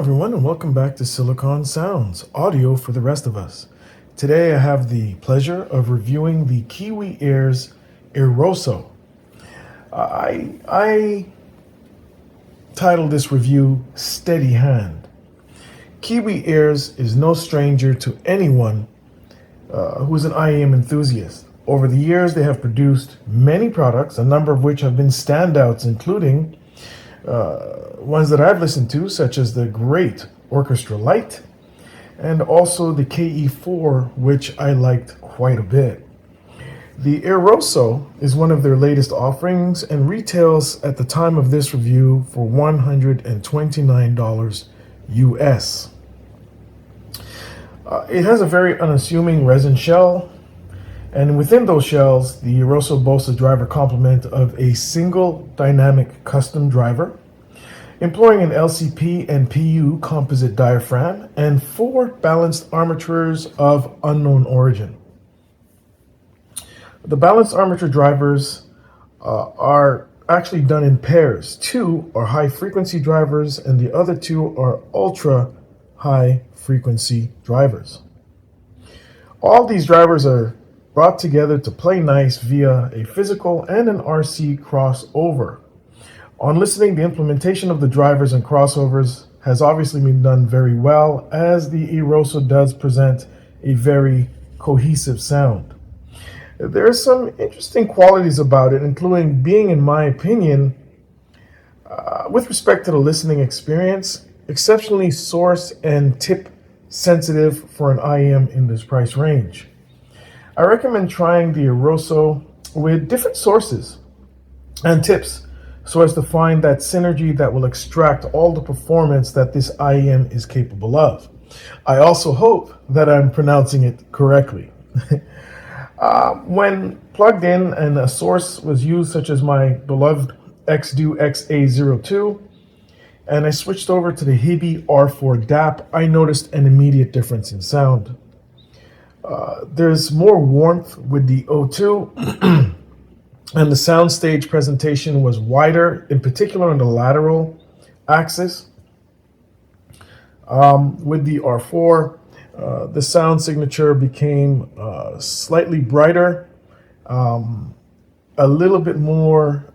everyone, and welcome back to Silicon Sounds, audio for the rest of us. Today I have the pleasure of reviewing the Kiwi Ears Airoso. I titled this review Steady Hand. Kiwi Ears is no stranger to anyone who's an IEM enthusiast. Over the years, they have produced many products, a number of which have been standouts, including ones that I've listened to, such as the great Orchestra Lite and also the KE4, which I liked quite a bit. The Airoso is one of their latest offerings and retails at the time of this review for $129 US. It has a very unassuming resin shell, and within those shells, the Airoso boasts a driver complement of a single dynamic custom driver, employing an LCP and PU composite diaphragm and 4 balanced armatures of unknown origin. The balanced armature drivers are actually done in pairs. 2 are high frequency drivers and the other 2 are ultra high frequency drivers. All these drivers are brought together to play nice via a physical and an RC crossover. On listening, the implementation of the drivers and crossovers has obviously been done very well, as the Airoso does present a very cohesive sound. There are some interesting qualities about it, including being, in my opinion, with respect to the listening experience, exceptionally source and tip sensitive for an IEM in this price range. I recommend trying the Airoso with different sources and tips so as to find that synergy that will extract all the performance that this IEM is capable of. I also hope that I'm pronouncing it correctly. When plugged in and a source was used, such as my beloved XDO XA02, and I switched over to the Hibby R4 DAP, I noticed an immediate difference in sound. There's more warmth with the O2, and the soundstage presentation was wider, in particular on the lateral axis. With the R4, the sound signature became slightly brighter, a little bit more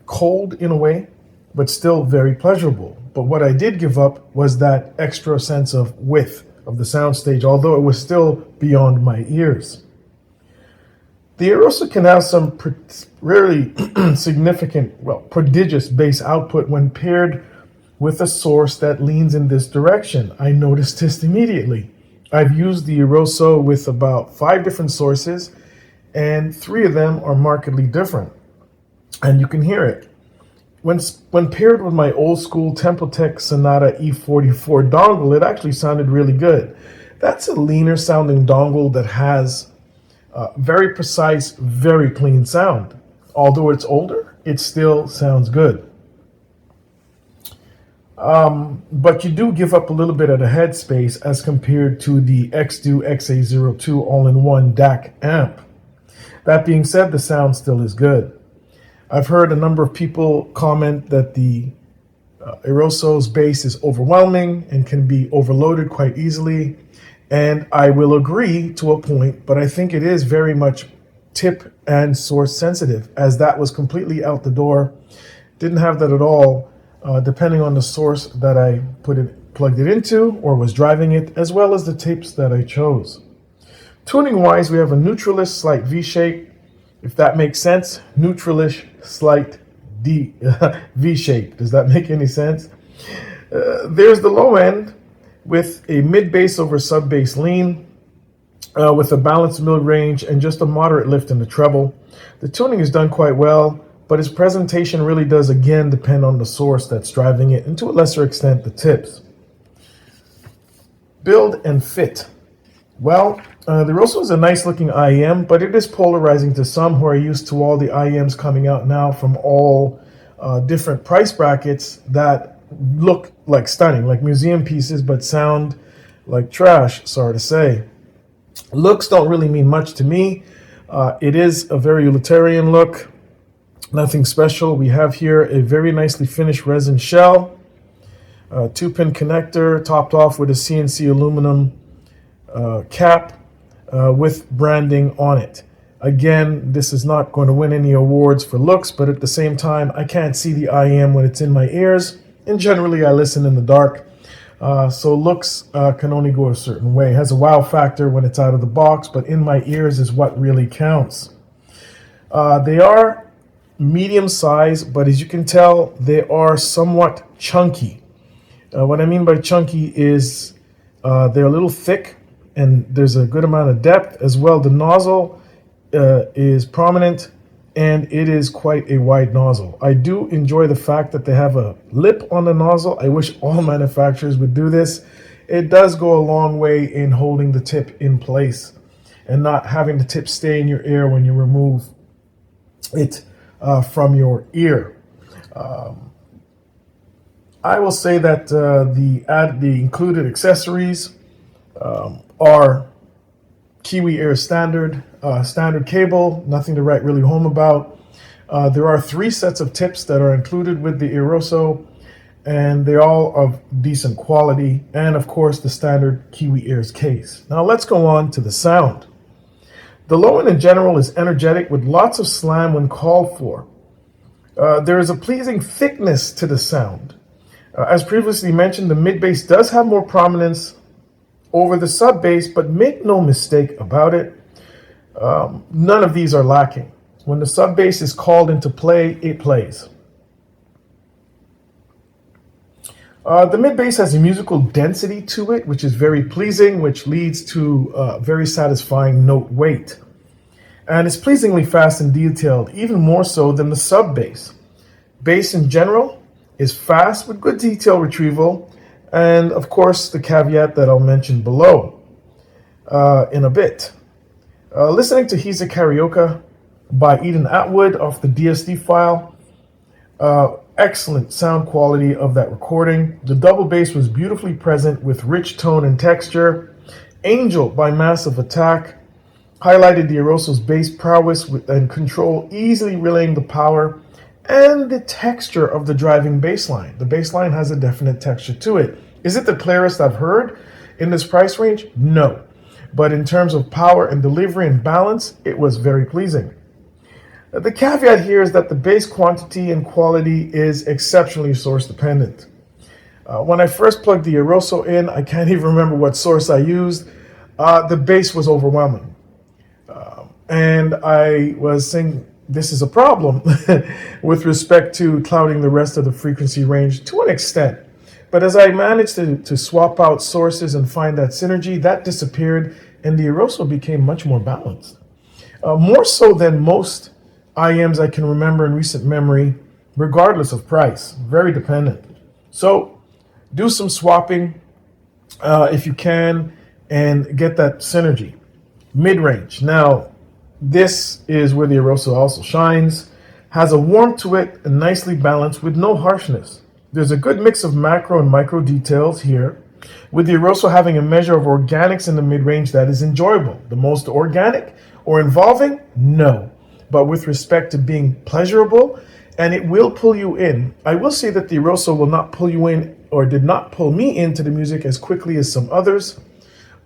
cold in a way, but still very pleasurable. But what I did give up was that extra sense of width of the soundstage, although it was still beyond my ears. The Airoso can have some really significant, prodigious bass output when paired with a source that leans in this direction. I noticed this immediately. I've used the Airoso with about 5 different sources, and 3 of them are markedly different, and you can hear it. When paired with my old school Tempotech Sonata E44 dongle, it actually sounded really good. That's a leaner sounding dongle that has very precise, very clean sound. Although it's older, it still sounds good. But you do give up a little bit of the headspace as compared to the XDO XA02 all-in-one DAC amp. That being said, the sound still is good. I've heard a number of people comment that the Airoso's bass is overwhelming and can be overloaded quite easily. And I will agree to a point, but I think it is very much tip and source sensitive, as that was completely out the door. Didn't have that at all, depending on the source that I plugged it into or was driving it, as well as the tapes that I chose. Tuning-wise, we have a neutralish slight V shape, if that makes sense. Neutralish slight V shape. Does that make any sense? There's the low end, with a mid-bass over sub-bass lean, with a balanced mid-range and just a moderate lift in the treble. The tuning is done quite well, but its presentation really does again depend on the source that's driving it, and to a lesser extent the tips. Build and fit. Well, the Airoso is a nice looking IEM, but it is polarizing to some who are used to all the IEMs coming out now from all different price brackets that look like stunning, like museum pieces, but sound like trash, sorry to say. Looks don't really mean much to me. It is a very utilitarian look, nothing special. We have here a very nicely finished resin shell 2-pin connector topped off with a CNC aluminum cap with branding on it. Again, this is not going to win any awards for looks, but at the same time, I can't see the IM when it's in my ears, and generally I listen in the dark. So looks can only go a certain way. It has a wow factor when it's out of the box, but in my ears is what really counts. They are medium size, but as you can tell, they are somewhat chunky. What I mean by chunky is they're a little thick, and there's a good amount of depth as well. The nozzle is prominent, and it is quite a wide nozzle. I do enjoy the fact that they have a lip on the nozzle. I wish all manufacturers would do this. It does go a long way in holding the tip in place and not having the tip stay in your ear when you remove it from your ear. I will say that the included accessories are Kiwi Ears standard cable, nothing to write really home about. There are 3 sets of tips that are included with the Airoso, and they're all of decent quality, and of course the standard Kiwi Ears case. Now let's go on to the sound. The low end in general is energetic with lots of slam when called for. There is a pleasing thickness to the sound. As previously mentioned, the mid bass does have more prominence over the sub bass, but make no mistake about it, none of these are lacking. When the sub bass is called into play, it plays. The mid bass has a musical density to it, which is very pleasing, which leads to very satisfying note weight. And it's pleasingly fast and detailed, even more so than the sub bass. Bass in general is fast with good detail retrieval, and of course the caveat that I'll mention below in a bit. Listening to He's a Karaoke by Eden Atwood off the DSD file, excellent sound quality of that recording. The double bass was beautifully present with rich tone and texture. Angel by Massive Attack highlighted the Airoso's bass prowess and control, easily relaying the power and the texture of the driving bass line. The bass line has a definite texture to it. Is it the clearest I've heard in this price range? No. But in terms of power and delivery and balance, it was very pleasing. The caveat here is that the bass quantity and quality is exceptionally source dependent. When I first plugged the Airoso in, I can't even remember what source I used. The bass was overwhelming. And I was saying, this is a problem with respect to clouding the rest of the frequency range to an extent. But as I managed to swap out sources and find that synergy, that disappeared, and the Airoso became much more balanced. More so than most IMs I can remember in recent memory, regardless of price. Very dependent. So do some swapping if you can and get that synergy. Mid-range. Now, this is where the Airoso also shines. Has a warmth to it and nicely balanced with no harshness. There's a good mix of macro and micro details here, with the Airoso having a measure of organics in the mid-range that is enjoyable. The most organic or involving? No. But with respect to being pleasurable, and it will pull you in. I will say that the Airoso will not pull you in, or did not pull me into the music as quickly as some others.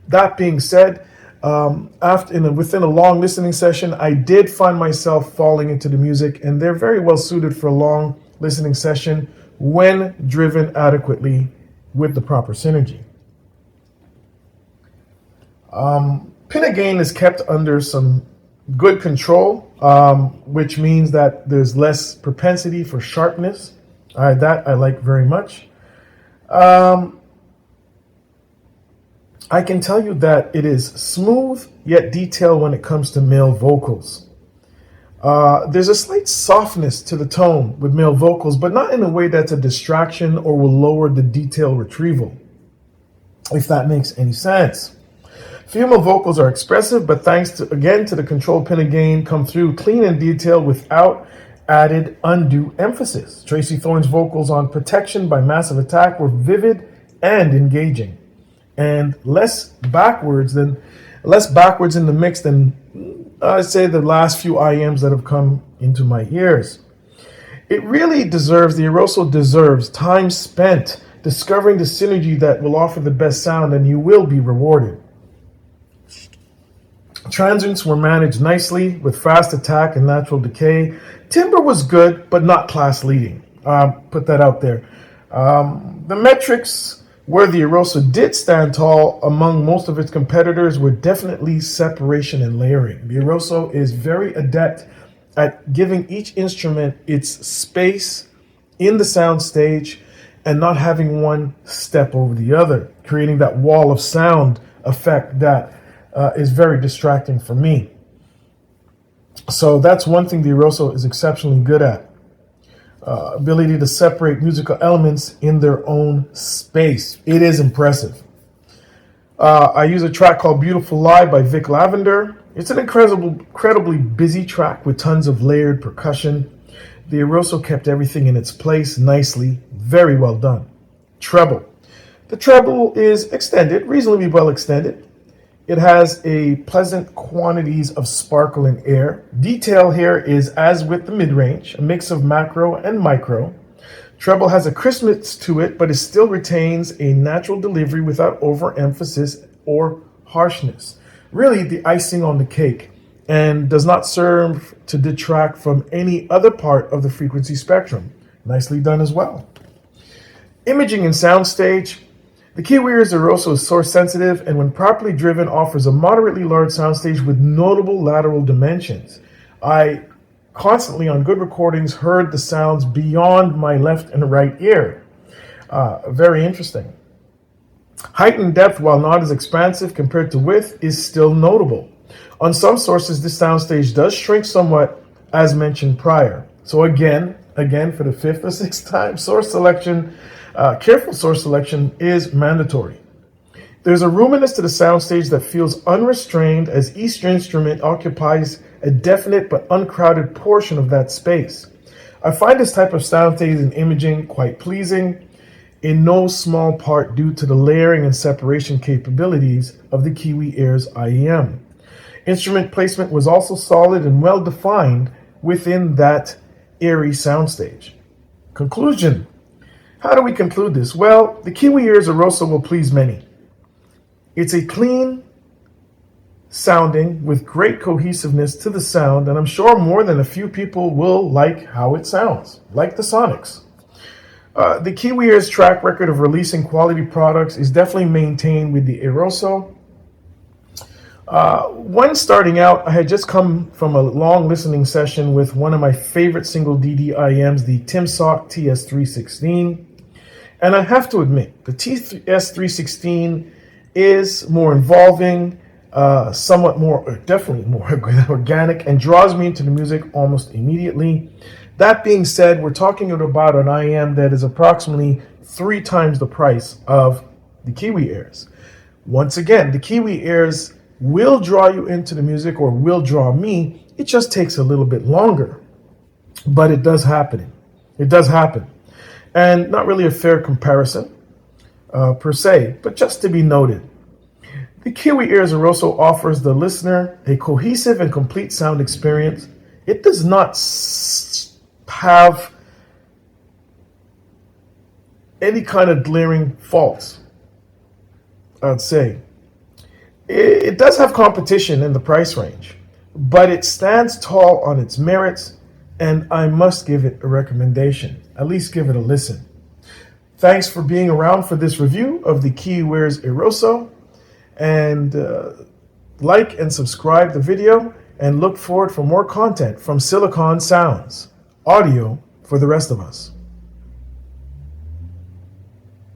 That being said, within a long listening session, I did find myself falling into the music, and they're very well suited for a long listening session when driven adequately with the proper synergy. Pin gain is kept under some good control, which means that there's less propensity for sharpness. That I like very much. I can tell you that it is smooth yet detailed when it comes to male vocals. There's a slight softness to the tone with male vocals, but not in a way that's a distraction or will lower the detail retrieval, if that makes any sense. Female vocals are expressive, but thanks to the controlled pin gain, come through clean and detailed without added undue emphasis. Tracy Thorn's vocals on Protection by Massive Attack were vivid and engaging, and less backwards in the mix than I'd say the last few IMs that have come into my ears. It really deserves, the Airoso deserves time spent discovering the synergy that will offer the best sound, and you will be rewarded. Transients were managed nicely with fast attack and natural decay. Timbre was good, but not class leading. Put that out there. The metrics where the Airoso did stand tall among most of its competitors were definitely separation and layering. The Airoso is very adept at giving each instrument its space in the sound stage and not having one step over the other, creating that wall of sound effect that is very distracting for me. So that's one thing the Airoso is exceptionally good at. Ability to separate musical elements in their own space. It is impressive. I use a track called Beautiful Lie by Vic Lavender. It's an incredibly busy track with tons of layered percussion. The Airoso kept everything in its place nicely. Very well done. Treble. The treble is extended, reasonably well extended. It has a pleasant quantities of sparkle and air. Detail here is, as with the mid-range, a mix of macro and micro. Treble has a crispness to it, but it still retains a natural delivery without overemphasis or harshness. Really the icing on the cake, and does not serve to detract from any other part of the frequency spectrum. Nicely done as well. Imaging and soundstage. The Kiwi Ears Airoso is source sensitive, and when properly driven offers a moderately large soundstage with notable lateral dimensions. I constantly on good recordings heard the sounds beyond my left and right ear. Very interesting. Height and depth, while not as expansive compared to width, is still notable. On some sources, this soundstage does shrink somewhat, as mentioned prior. So again, for the fifth or sixth time, careful source selection is mandatory. There's a roominess to the soundstage that feels unrestrained, as each instrument occupies a definite but uncrowded portion of that space. I find this type of soundstage and imaging quite pleasing, in no small part due to the layering and separation capabilities of the Kiwi Ears IEM. Instrument placement was also solid and well defined within that airy soundstage. Conclusion. How do we conclude this? Well, the Kiwi Ears Airoso will please many. It's a clean sounding with great cohesiveness to the sound, and I'm sure more than a few people will like how it sounds, like the Sonics. The Kiwi Ears track record of releasing quality products is definitely maintained with the Airoso. When starting out, I had just come from a long listening session with one of my favorite single DD-IEMs, the Timsock TS316. And I have to admit, the TS316 is more involving, definitely more organic, and draws me into the music almost immediately. That being said, we're talking about an IEM that is approximately 3 times the price of the Kiwi Ears. Once again, the Kiwi Ears will draw you into the music, or will draw me. It just takes a little bit longer, but it does happen. It does happen. And not really a fair comparison per se, but just to be noted. The Kiwi Ears Airoso offers the listener a cohesive and complete sound experience. It does not have any kind of glaring faults, I'd say. It does have competition in the price range, but it stands tall on its merits, and I must give it a recommendation. At least give it a listen. Thanks for being around for this review of the Kiwi Ears Airoso, and like and subscribe the video, and look forward for more content from Silicon Sounds, audio for the rest of us.